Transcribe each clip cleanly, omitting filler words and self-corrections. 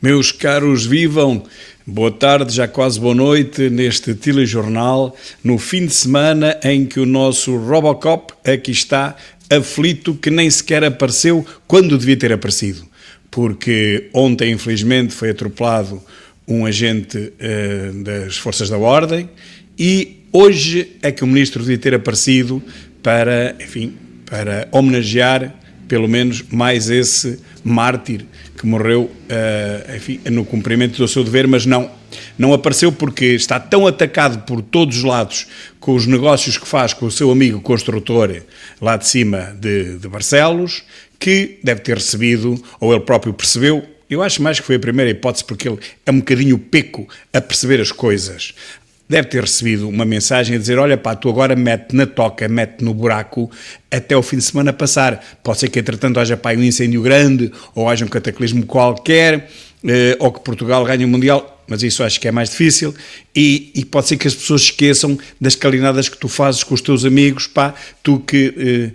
Meus caros, vivam! Boa tarde, já quase boa noite, neste telejornal, no fim de semana em que o nosso Robocop aqui está, aflito, que nem sequer apareceu quando devia ter aparecido. Porque ontem, infelizmente, foi atropelado um agente das Forças da Ordem e hoje é que o Ministro devia ter aparecido para, enfim, para homenagear pelo menos mais esse mártir que morreu, enfim, no cumprimento do seu dever, mas não apareceu porque está tão atacado por todos os lados com os negócios que faz com o seu amigo construtor lá de cima de Barcelos, que deve ter recebido, ou ele próprio percebeu. Eu acho mais que foi a primeira hipótese porque ele é um bocadinho peco a perceber as coisas. Deve ter recebido uma mensagem a dizer, olha pá, tu agora mete na toca, mete no buraco até o fim de semana passar. Pode ser que entretanto haja pá, um incêndio grande, ou haja um cataclismo qualquer, ou que Portugal ganhe o Mundial, mas isso acho que é mais difícil, e pode ser que as pessoas esqueçam das calinadas que tu fazes com os teus amigos, pá, tu que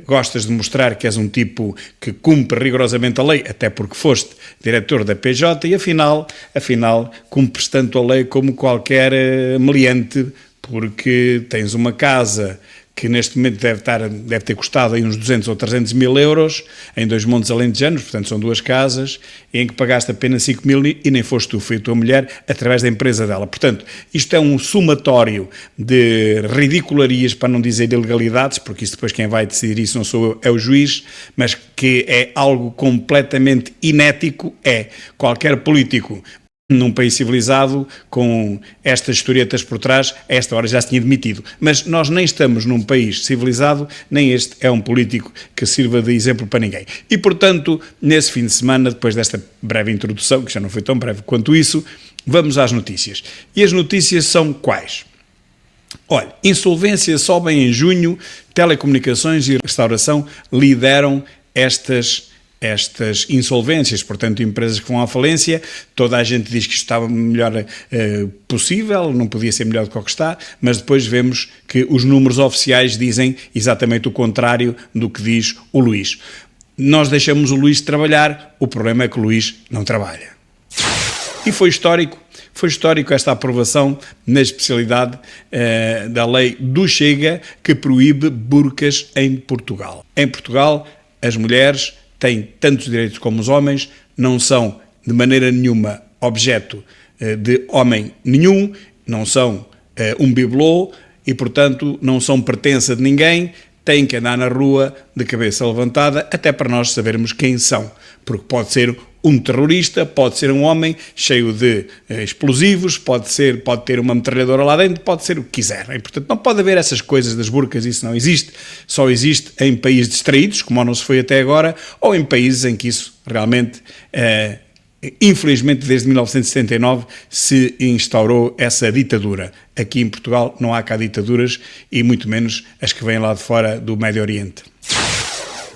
gostas de mostrar que és um tipo que cumpre rigorosamente a lei, até porque foste diretor da PJ, e afinal cumpres tanto a lei como qualquer meliante, porque tens uma casa que neste momento deve ter custado aí uns 200 ou 300 mil euros, em 2 montes alentejanos, portanto são 2 casas, em que pagaste apenas 5 mil e nem foste tu, foi a tua mulher, através da empresa dela. Portanto, isto é um somatório de ridicularias, para não dizer ilegalidades, porque isso depois quem vai decidir isso não sou eu, é o juiz, mas que é algo completamente inético, é qualquer político num país civilizado, com estas historietas por trás, a esta hora já se tinha demitido. Mas nós nem estamos num país civilizado, nem este é um político que sirva de exemplo para ninguém. E, portanto, nesse fim de semana, depois desta breve introdução, que já não foi tão breve quanto isso, vamos às notícias. E as notícias são quais? Olha, insolvências sobem em junho, telecomunicações e restauração lideram estas insolvências, portanto, empresas que vão à falência. Toda a gente diz que isto estava o melhor possível, não podia ser melhor do que o que está, mas depois vemos que os números oficiais dizem exatamente o contrário do que diz o Luís. Nós deixamos o Luís trabalhar, o problema é que o Luís não trabalha. E foi histórico esta aprovação na especialidade da lei do Chega, que proíbe burcas em Portugal. Em Portugal, as mulheres têm tantos direitos como os homens, não são de maneira nenhuma objeto de homem nenhum, não são um bibelô e, portanto, não são pertença de ninguém, têm que andar na rua de cabeça levantada, até para nós sabermos quem são, porque pode ser um terrorista, pode ser um homem cheio de explosivos, pode ter uma metralhadora lá dentro, pode ser o que quiser. E, portanto, não pode haver essas coisas das burcas, isso não existe. Só existe em países distraídos, como não se foi até agora, ou em países em que isso realmente, infelizmente, desde 1979, se instaurou essa ditadura. Aqui em Portugal não há cá ditaduras, e muito menos as que vêm lá de fora do Médio Oriente.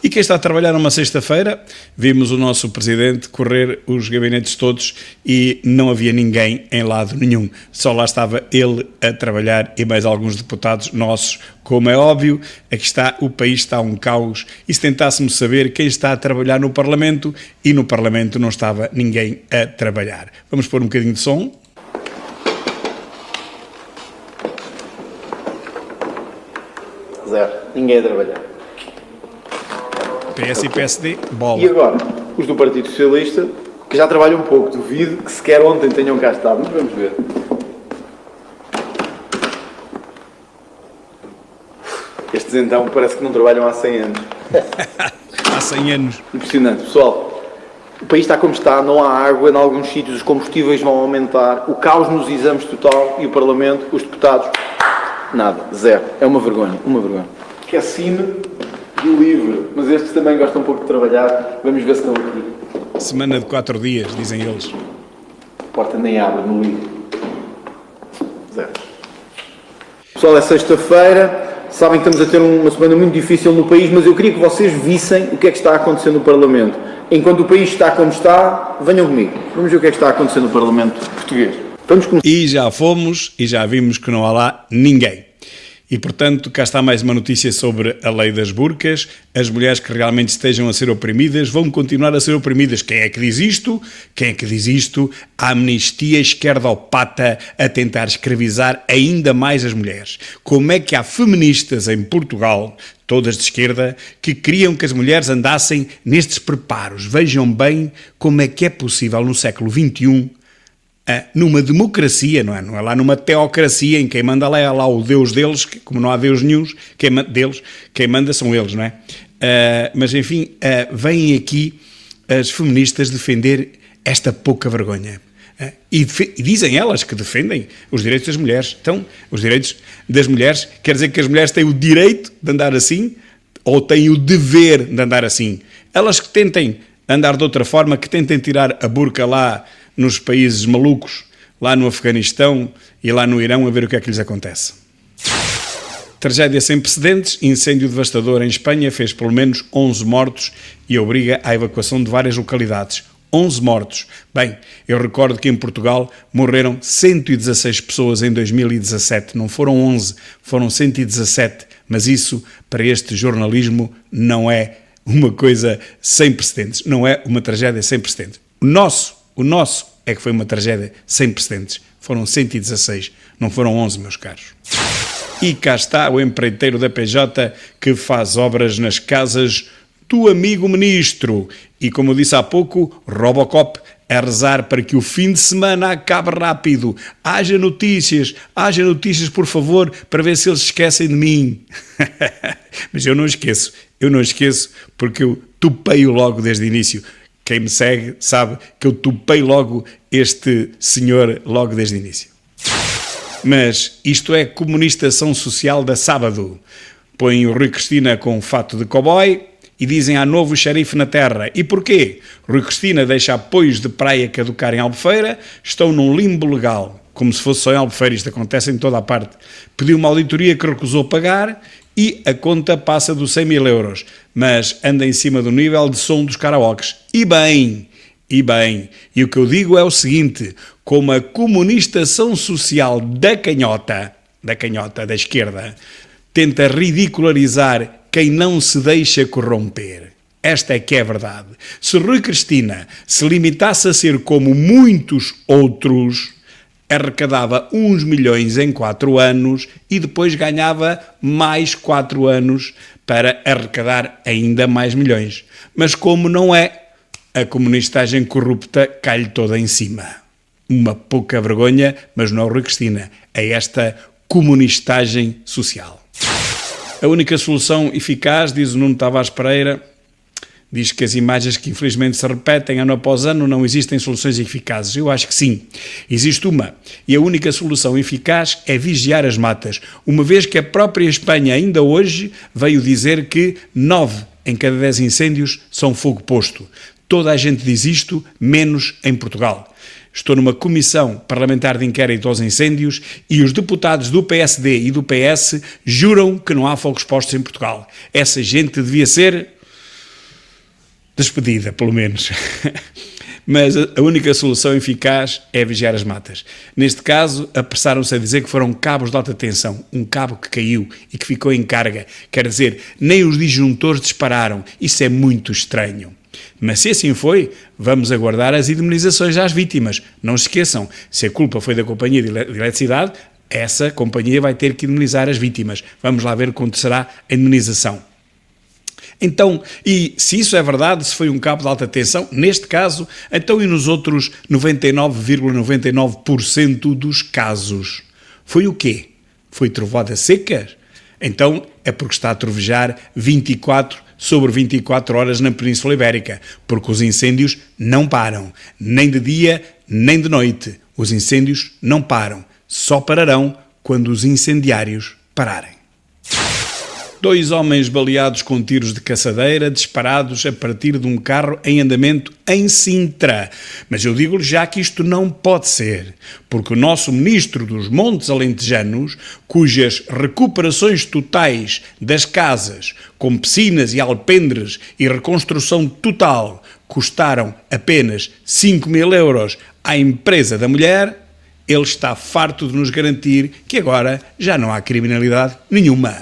E quem está a trabalhar numa sexta-feira, vimos o nosso Presidente correr os gabinetes todos e não havia ninguém em lado nenhum. Só lá estava ele a trabalhar e mais alguns deputados nossos. Como é óbvio, aqui está, o país está um caos, e se tentássemos saber quem está a trabalhar no Parlamento, e no Parlamento não estava ninguém a trabalhar. Vamos pôr um bocadinho de som. Zero. Ninguém a trabalhar. PS e PSD, bola. E agora, os do Partido Socialista, que já trabalham um pouco, duvido que sequer ontem tenham cá estado, mas vamos ver. Estes então parece que não trabalham há 100 anos. Há 100 anos. Impressionante. Pessoal, o país está como está, não há água, em alguns sítios os combustíveis vão aumentar, o caos nos exames total, e o Parlamento, os deputados, nada, zero. É uma vergonha, uma vergonha. Que é cine e livre, mas estes também gostam um pouco de trabalhar, vamos ver se estão aqui. Semana de 4 dias, dizem eles. A porta nem abre no livro. Zero. Pessoal, é sexta-feira, sabem que estamos a ter uma semana muito difícil no país, mas eu queria que vocês vissem o que é que está a acontecer no Parlamento. Enquanto o país está como está, venham comigo. Vamos ver o que é que está a acontecer no Parlamento português. Vamos começar. E já fomos e já vimos que não há lá ninguém. E, portanto, cá está mais uma notícia sobre a lei das burcas. As mulheres que realmente estejam a ser oprimidas vão continuar a ser oprimidas. Quem é que diz isto? Quem é que diz isto? A amnistia esquerdopata a tentar escravizar ainda mais as mulheres. Como é que há feministas em Portugal, todas de esquerda, que queriam que as mulheres andassem nestes preparos? Vejam bem como é que é possível no século XXI, numa democracia, não é lá numa teocracia em quem manda lá é lá o Deus deles, como não há Deus nenhum, quem manda são eles, não é? Mas enfim, vêm aqui as feministas defender esta pouca vergonha. E dizem elas que defendem os direitos das mulheres. Então, os direitos das mulheres, quer dizer que as mulheres têm o direito de andar assim ou têm o dever de andar assim? Elas que tentem andar de outra forma, que tentem tirar a burca lá nos países malucos, lá no Afeganistão e lá no Irão, a ver o que é que lhes acontece. Tragédia sem precedentes, incêndio devastador em Espanha, fez pelo menos 11 mortos e obriga à evacuação de várias localidades. 11 mortos. Bem, eu recordo que em Portugal morreram 116 pessoas em 2017. Não foram 11, foram 117. Mas isso, para este jornalismo, não é uma coisa sem precedentes. Não é uma tragédia sem precedentes. O nosso é que foi uma tragédia sem precedentes. Foram 116, não foram 11, meus caros. E cá está o empreiteiro da PJ que faz obras nas casas do amigo ministro. E como eu disse há pouco, Robocop a rezar para que o fim de semana acabe rápido. Haja notícias, por favor, para ver se eles esquecem de mim. Mas eu não esqueço, porque eu topei-o logo desde o início. Quem me segue sabe que eu topei logo este senhor logo desde o início. Mas isto é comunistação social da sábado. Põem o Rui Cristina com um fato de cowboy e dizem há novo xerife na terra. E porquê? Rui Cristina deixa apoios de praia caducar em Albufeira, estão num limbo legal, como se fosse só em Albufeira, isto acontece em toda a parte. Pediu uma auditoria que recusou pagar e a conta passa dos 100 mil euros, mas anda em cima do nível de som dos karaokes. E bem, e o que eu digo é o seguinte, como a comunistação social da canhota, da esquerda, tenta ridicularizar quem não se deixa corromper. Esta é que é a verdade. Se Rui Cristina se limitasse a ser como muitos outros, arrecadava uns milhões em 4 anos e depois ganhava mais 4 anos para arrecadar ainda mais milhões. Mas como não é, a comunistagem corrupta cai-lhe toda em cima. Uma pouca vergonha, mas não é Rui Cristina, é esta comunistagem social. A única solução eficaz, diz o Nuno Tavares Pereira, diz que as imagens que infelizmente se repetem ano após ano não existem soluções eficazes. Eu acho que sim, existe uma. E a única solução eficaz é vigiar as matas, uma vez que a própria Espanha ainda hoje veio dizer que 9 em cada 10 incêndios são fogo posto. Toda a gente diz isto, menos em Portugal. Estou numa comissão parlamentar de inquérito aos incêndios e os deputados do PSD e do PS juram que não há fogos postos em Portugal. Essa gente devia ser despedida, pelo menos. Mas a única solução eficaz é vigiar as matas. Neste caso, apressaram-se a dizer que foram cabos de alta tensão, um cabo que caiu e que ficou em carga. Quer dizer, nem os disjuntores dispararam. Isso é muito estranho. Mas se assim foi, vamos aguardar as indemnizações às vítimas. Não se esqueçam, se a culpa foi da companhia de eletricidade, essa companhia vai ter que indemnizar as vítimas. Vamos lá ver quanto será a indemnização. Então, e se isso é verdade, se foi um cabo de alta tensão, neste caso, então e nos outros 99,99% dos casos? Foi o quê? Foi trovoada seca? Então é porque está a trovejar 24 sobre 24 horas na Península Ibérica, porque os incêndios não param, nem de dia, nem de noite. Os incêndios não param, só pararão quando os incendiários pararem. 2 homens baleados com tiros de caçadeira disparados a partir de um carro em andamento em Sintra. Mas eu digo-lhe já que isto não pode ser, porque o nosso ministro dos Montes Alentejanos, cujas recuperações totais das casas, com piscinas e alpendres e reconstrução total, custaram apenas 5 mil euros à empresa da mulher, ele está farto de nos garantir que agora já não há criminalidade nenhuma.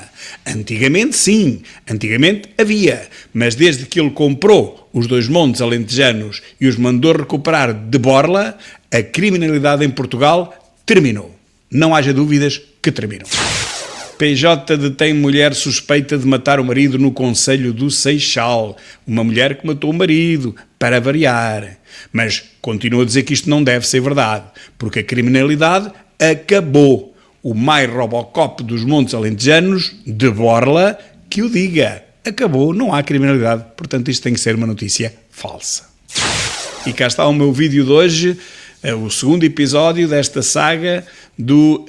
Antigamente sim, antigamente havia, mas desde que ele comprou os 2 montes alentejanos e os mandou recuperar de borla, a criminalidade em Portugal terminou. Não haja dúvidas que terminou. PJ detém mulher suspeita de matar o marido no Concelho do Seixal. Uma mulher que matou o marido, para variar. Mas continua a dizer que isto não deve ser verdade, porque a criminalidade acabou. O mais Robocop dos Montes Alentejanos, de borla, que o diga. Acabou, não há criminalidade. Portanto, isto tem que ser uma notícia falsa. E cá está o meu vídeo de hoje, o segundo episódio desta saga do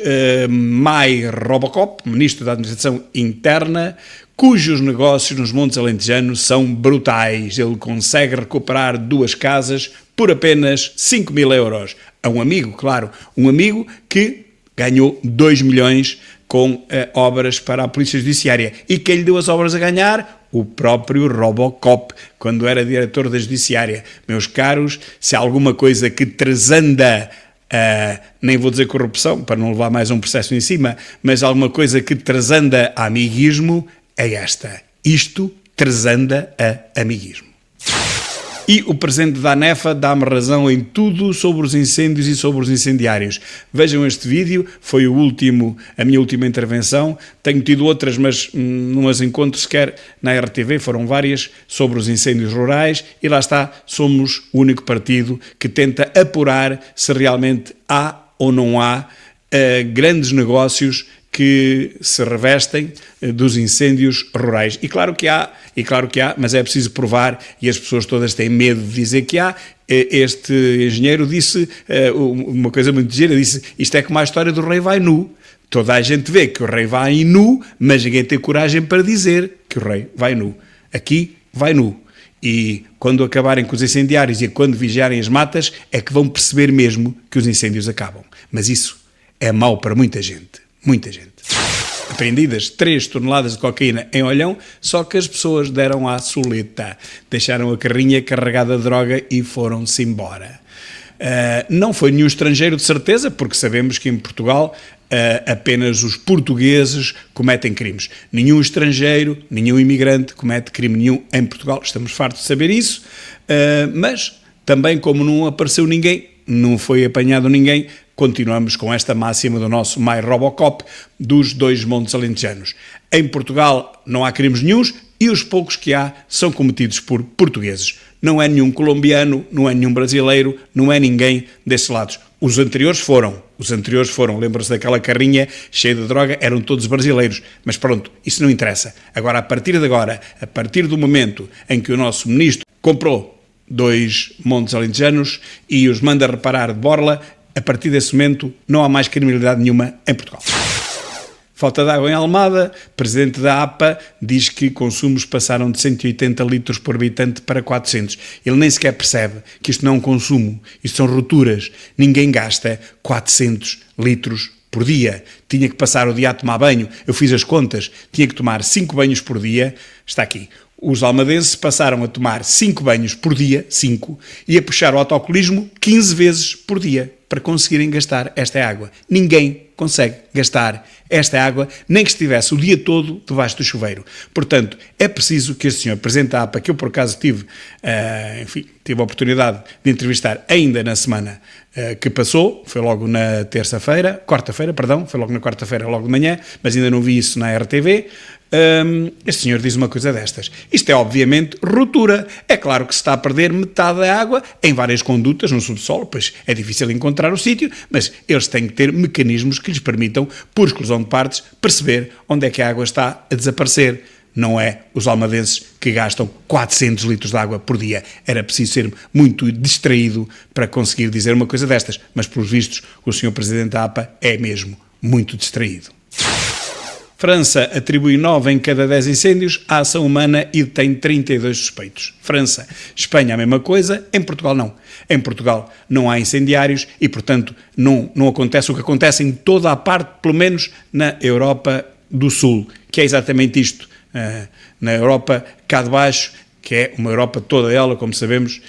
Mai Robocop, Ministro da Administração Interna, cujos negócios nos Montes Alentejanos são brutais. Ele consegue recuperar 2 casas por apenas 5.000 euros. A um amigo, claro, um amigo que ganhou 2 milhões com obras para a Polícia Judiciária. E quem lhe deu as obras a ganhar? O próprio Robocop, quando era diretor da Judiciária. Meus caros, se há alguma coisa que transanda, nem vou dizer corrupção, para não levar mais um processo em cima, mas alguma coisa que transanda a amiguismo, é esta. Isto transanda a amiguismo. E o presidente da ANEFA dá-me razão em tudo sobre os incêndios e sobre os incendiários. Vejam este vídeo, foi a minha última intervenção. Tenho tido outras, mas não as encontro sequer na RTV, foram várias, sobre os incêndios rurais. E lá está, somos o único partido que tenta apurar se realmente há ou não há grandes negócios que se revestem dos incêndios rurais. E claro que há, mas é preciso provar e as pessoas todas têm medo de dizer que há. Este engenheiro disse uma coisa muito gira, disse, isto é como a história do rei vai nu. Toda a gente vê que o rei vai nu, mas ninguém tem coragem para dizer que o rei vai nu. Aqui vai nu. E quando acabarem com os incendiários e quando vigiarem as matas, é que vão perceber mesmo que os incêndios acabam. Mas isso é mau para muita gente. Muita gente. Apreendidas 3 toneladas de cocaína em Olhão, só que as pessoas deram à soleta. Deixaram a carrinha carregada de droga e foram-se embora. Não foi nenhum estrangeiro, de certeza, porque sabemos que em Portugal apenas os portugueses cometem crimes. Nenhum estrangeiro, nenhum imigrante comete crime nenhum em Portugal. Estamos fartos de saber isso, mas também como não apareceu ninguém, não foi apanhado ninguém, continuamos com esta máxima do nosso Mai Robocop dos 2 montes alentejanos. Em Portugal não há crimes nenhuns e os poucos que há são cometidos por portugueses. Não é nenhum colombiano, não é nenhum brasileiro, não é ninguém desses lados. Os anteriores foram, lembram-se daquela carrinha cheia de droga, eram todos brasileiros. Mas pronto, isso não interessa. Agora, a partir do momento em que o nosso ministro comprou 2 montes alentejanos e os manda reparar de borla, a partir desse momento não há mais criminalidade nenhuma em Portugal. Falta de água em Almada, presidente da APA diz que consumos passaram de 180 litros por habitante para 400. Ele nem sequer percebe que isto não é um consumo, isto são rupturas. Ninguém gasta 400 litros por dia. Tinha que passar o dia a tomar banho, eu fiz as contas, tinha que tomar 5 banhos por dia, está aqui. Os almadenses passaram a tomar 5 banhos por dia, 5, e a puxar o autocolismo 15 vezes por dia para conseguirem gastar esta água. Ninguém consegue gastar esta água, nem que estivesse o dia todo debaixo do chuveiro. Portanto, é preciso que este senhor presidente da APA, que eu por acaso tive a oportunidade de entrevistar ainda na semana que passou, foi logo na quarta-feira, foi logo na quarta-feira, logo de manhã, mas ainda não vi isso na RTV. Este senhor diz uma coisa destas. Isto é obviamente ruptura. É claro que se está a perder metade da água em várias condutas no subsolo, pois é difícil encontrar o sítio, mas eles têm que ter mecanismos que lhes permitam, por exclusão de partes, perceber onde é que a água está a desaparecer. Não é os almadenses que gastam 400 litros de água por dia. Era preciso ser muito distraído para conseguir dizer uma coisa destas, mas pelos vistos o senhor presidente da APA é mesmo muito distraído. França atribui 9 em cada 10 incêndios à ação humana e detém 32 suspeitos. França. Espanha a mesma coisa, em Portugal não. Em Portugal não há incendiários e, portanto, não acontece o que acontece em toda a parte, pelo menos na Europa do Sul, que é exatamente isto. Na Europa, cá de baixo, que é uma Europa toda ela, como sabemos,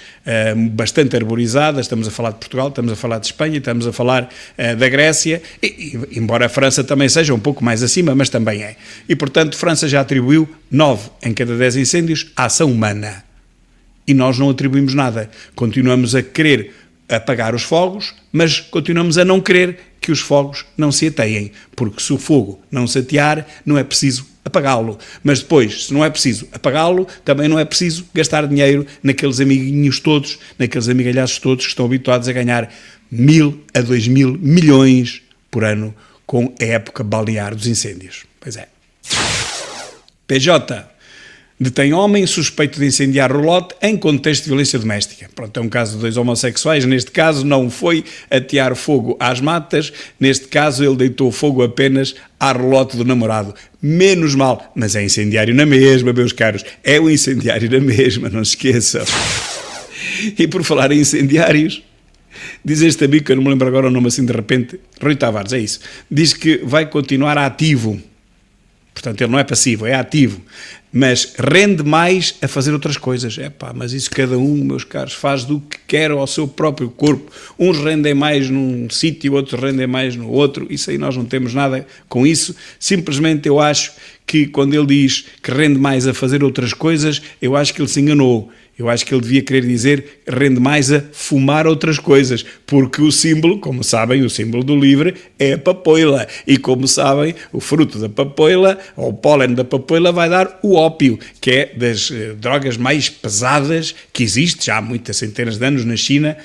bastante arborizada. Estamos a falar de Portugal, estamos a falar de Espanha, estamos a falar da Grécia, e, embora a França também seja um pouco mais acima, mas também é. E, portanto, França já atribuiu 9 em cada 10 incêndios à ação humana. E nós não atribuímos nada. Continuamos a querer apagar os fogos, mas continuamos a não querer que os fogos não se ateiem, porque se o fogo não se atear, não é preciso apagá-lo. Mas depois, se não é preciso apagá-lo, também não é preciso gastar dinheiro naqueles amiguinhos todos, naqueles amigalhaços todos que estão habituados a ganhar 1.000 a 2.000 milhões por ano com a época balnear dos incêndios. Pois é. PJ detém homem suspeito de incendiar relote em contexto de violência doméstica. Pronto, é um caso de 2 homossexuais. Neste caso não foi atear fogo às matas, neste caso ele deitou fogo apenas à relote do namorado. Menos mal, mas é incendiário na mesma, meus caros. É um incendiário na mesma, não se esqueçam. E por falar em incendiários, diz este amigo, que eu não me lembro agora o nome assim de repente, Rui Tavares, é isso, diz que vai continuar ativo. Portanto, ele não é passivo, é ativo, mas rende mais a fazer outras coisas. Mas isso cada um, meus caros, faz do que quer ao seu próprio corpo. Uns rendem mais num sítio, outros rendem mais no outro. Isso aí nós não temos nada com isso. Simplesmente eu acho que quando ele diz que rende mais a fazer outras coisas, eu acho que ele se enganou. Eu acho que ele devia querer dizer rende mais a fumar outras coisas, porque o símbolo, como sabem, o símbolo do livre é a papoila, e como sabem, o fruto da papoila, ou o pólen da papoila, vai dar o ópio, que é das drogas mais pesadas que existe, já há muitas centenas de anos na China,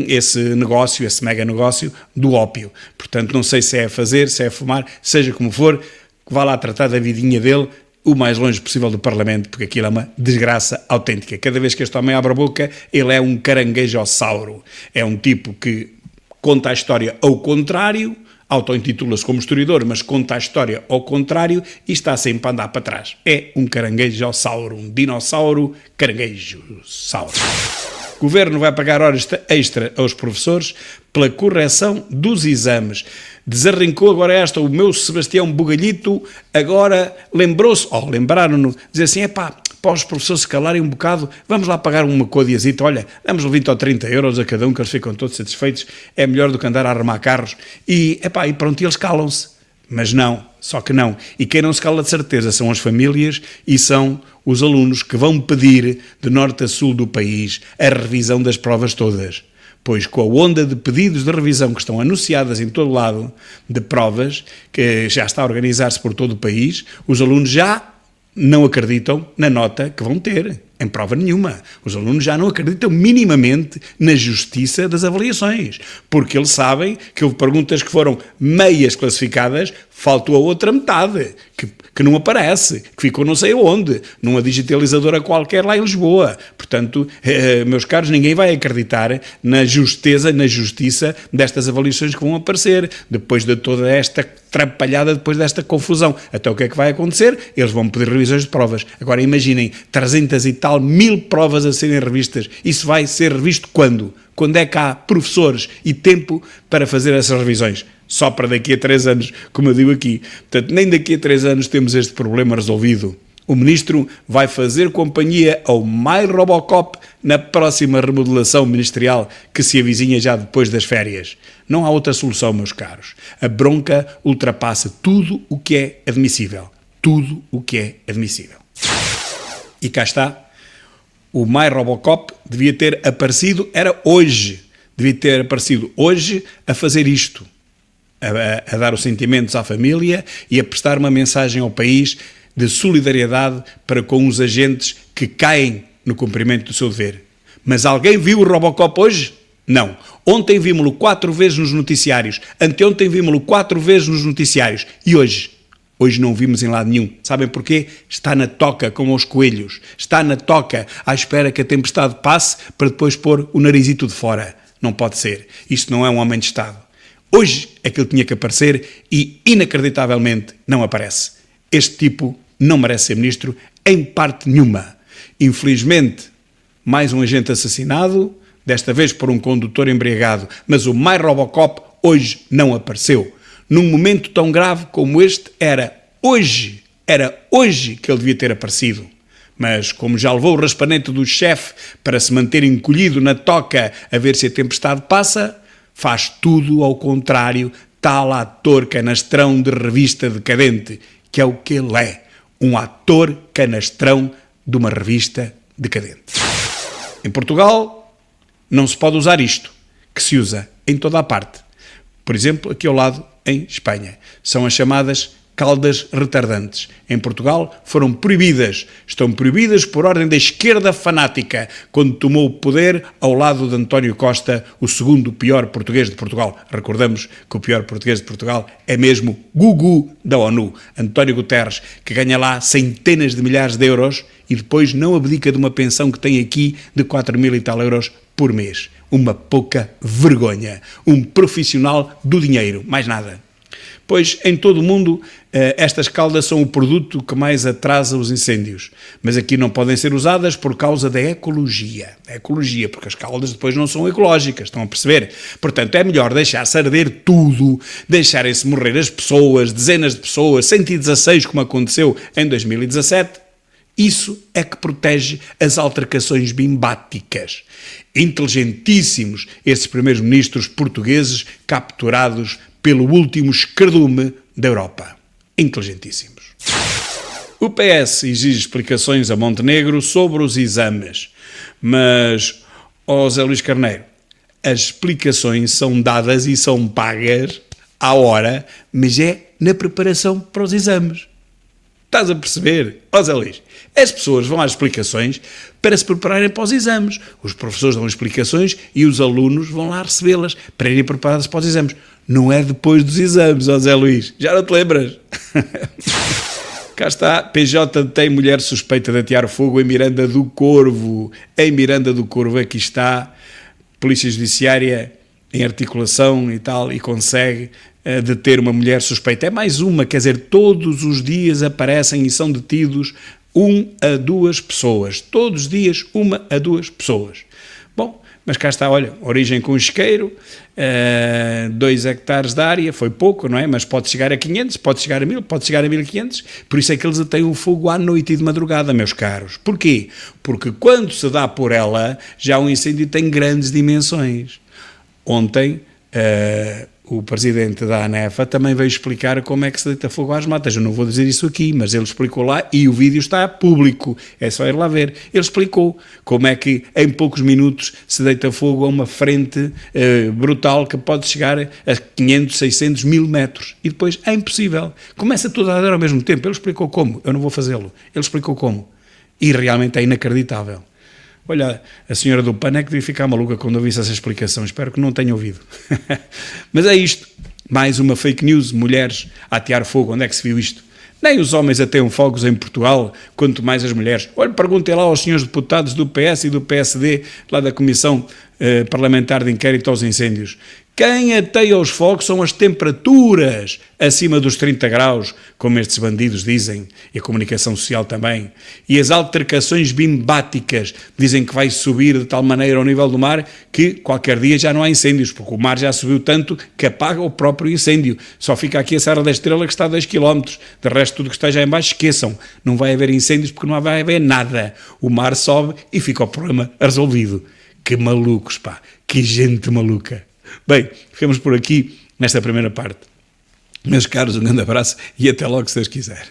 esse negócio, esse mega negócio do ópio. Portanto, não sei se é a fazer, se é a fumar, seja como for, vá lá tratar da vidinha dele, o mais longe possível do Parlamento, porque aquilo é uma desgraça autêntica. Cada vez que este homem abre a boca, ele é um caranguejossauro. É um tipo que conta a história ao contrário, auto-intitula-se como historiador, mas conta a história ao contrário e está sempre a andar para trás. É um caranguejossauro, um dinossauro caranguejossauro. O Governo vai pagar horas extra aos professores pela correção dos exames. Desarrancou agora esta, o meu Sebastião Bugalhito, agora lembraram-no, dizer assim, para os professores se calarem um bocado, vamos lá pagar uma codiazita, olha, damos-lhe 20 ou 30 euros a cada um, que eles ficam todos satisfeitos, é melhor do que andar a arrumar carros, e pronto, eles calam-se. Mas não, só que não. E quem não se cala de certeza são as famílias e são os alunos que vão pedir de norte a sul do país a revisão das provas todas. Pois com a onda de pedidos de revisão que estão anunciadas em todo lado, de provas, que já está a organizar-se por todo o país, os alunos já não acreditam na nota que vão ter, em prova nenhuma. Os alunos já não acreditam minimamente na justiça das avaliações, porque eles sabem que houve perguntas que foram meias classificadas, faltou a outra metade, que não aparece, que ficou não sei aonde, numa digitalizadora qualquer lá em Lisboa. Portanto, meus caros, ninguém vai acreditar na justeza, na justiça destas avaliações que vão aparecer, depois de toda esta atrapalhada, depois desta confusão. Até o que é que vai acontecer? Eles vão pedir revisões de provas. Agora imaginem, 300 e tal mil provas a serem revistas. Isso vai ser revisto quando? Quando é que há professores e tempo para fazer essas revisões? Só para daqui a 3 anos, como eu digo aqui. Portanto, nem daqui a 3 anos temos este problema resolvido. O Ministro vai fazer companhia ao MyRobocop na próxima remodelação ministerial que se avizinha já depois das férias. Não há outra solução, meus caros. A bronca ultrapassa tudo o que é admissível. Tudo o que é admissível. E cá está. O MyRobocop devia ter aparecido, devia ter aparecido hoje a fazer isto. A dar os sentimentos à família e a prestar uma mensagem ao país de solidariedade para com os agentes que caem no cumprimento do seu dever. Mas alguém viu o Robocop hoje? Não. Ontem vimos-lo 4 vezes nos noticiários, anteontem vimos-lo 4 vezes nos noticiários e hoje? Hoje não o vimos em lado nenhum. Sabem porquê? Está na toca, como aos coelhos. Está na toca, à espera que a tempestade passe para depois pôr o narizito de fora. Não pode ser. Isto não é um homem de Estado. Hoje é que ele tinha que aparecer e, inacreditavelmente, não aparece. Este tipo não merece ser ministro em parte nenhuma. Infelizmente, mais um agente assassinado, desta vez por um condutor embriagado, mas o MyRobocop hoje não apareceu. Num momento tão grave como este, era hoje que ele devia ter aparecido. Mas como já levou o raspanete do chefe para se manter encolhido na toca a ver se a tempestade passa, faz tudo ao contrário, tal ator canastrão de revista decadente, que é o que ele é, um ator canastrão de uma revista decadente. Em Portugal não se pode usar isto, que se usa em toda a parte. Por exemplo, aqui ao lado, em Espanha, são as chamadas caldas retardantes. Em Portugal foram proibidas, estão proibidas por ordem da esquerda fanática, quando tomou o poder ao lado de António Costa, o segundo pior português de Portugal. Recordamos que o pior português de Portugal é mesmo Gugu da ONU, António Guterres, que ganha lá centenas de milhares de euros e depois não abdica de uma pensão que tem aqui de 4.000 e tal euros por mês. Uma pouca vergonha. Um profissional do dinheiro, mais nada. Pois em todo o mundo estas caldas são o produto que mais atrasa os incêndios. Mas aqui não podem ser usadas por causa da ecologia. A ecologia, porque as caldas depois não são ecológicas, estão a perceber? Portanto, é melhor deixar-se arder tudo, deixarem-se morrer as pessoas, dezenas de pessoas, 116 como aconteceu em 2017. Isso é que protege as altercações bimbáticas. Inteligentíssimos esses primeiros ministros portugueses capturados pelo último escardume da Europa. Inteligentíssimos. O PS exige explicações a Montenegro sobre os exames, mas, Zé Luís Carneiro, as explicações são dadas e são pagas à hora, mas é na preparação para os exames. Estás a perceber? Zé Luís, as pessoas vão às explicações para se prepararem para os exames. Os professores dão explicações e os alunos vão lá recebê-las para irem preparados para os exames. Não é depois dos exames, Zé Luís. Já não te lembras? Cá está, PJ detém mulher suspeita de atear fogo em Miranda do Corvo. Em Miranda do Corvo, aqui está, Polícia Judiciária em articulação e tal, e consegue deter uma mulher suspeita. É mais uma, quer dizer, todos os dias aparecem e são detidos 1 a 2 pessoas. Todos os dias, 1 a 2 pessoas. Bom, mas cá está, olha, origem com isqueiro, 2 hectares de área, foi pouco, não é? Mas pode chegar a 500, pode chegar a 1000, pode chegar a 1500, por isso é que eles têm o fogo à noite e de madrugada, meus caros. Porquê? Porque quando se dá por ela, já o incêndio tem grandes dimensões. Ontem, o presidente da ANEFA também veio explicar como é que se deita fogo às matas. Eu não vou dizer isso aqui, mas ele explicou lá e o vídeo está público, é só ir lá ver. Ele explicou como é que em poucos minutos se deita fogo a uma frente brutal que pode chegar a 500, 600, 1000 metros e depois é impossível. Começa tudo a arder ao mesmo tempo. Ele explicou como, eu não vou fazê-lo. Ele explicou como e realmente é inacreditável. Olha, a senhora do PAN é que devia ficar maluca quando ouvisse essa explicação. Espero que não tenha ouvido. Mas é isto. Mais uma fake news. Mulheres a atear fogo. Onde é que se viu isto? Nem os homens ateiam fogos em Portugal, quanto mais as mulheres. Olha, perguntem lá aos senhores deputados do PS e do PSD, lá da Comissão Parlamentar de Inquérito aos Incêndios. Quem ateia os fogos são as temperaturas acima dos 30 graus, como estes bandidos dizem, e a comunicação social também. E as altercações bimbáticas dizem que vai subir de tal maneira ao nível do mar que qualquer dia já não há incêndios, porque o mar já subiu tanto que apaga o próprio incêndio. Só fica aqui a Serra da Estrela que está a 2 km. De resto, tudo que esteja em baixo, esqueçam. Não vai haver incêndios porque não vai haver nada. O mar sobe e fica o problema resolvido. Que malucos, pá. Que gente maluca. Bem, ficamos por aqui nesta primeira parte. Meus caros, um grande abraço e até logo se Deus quiser.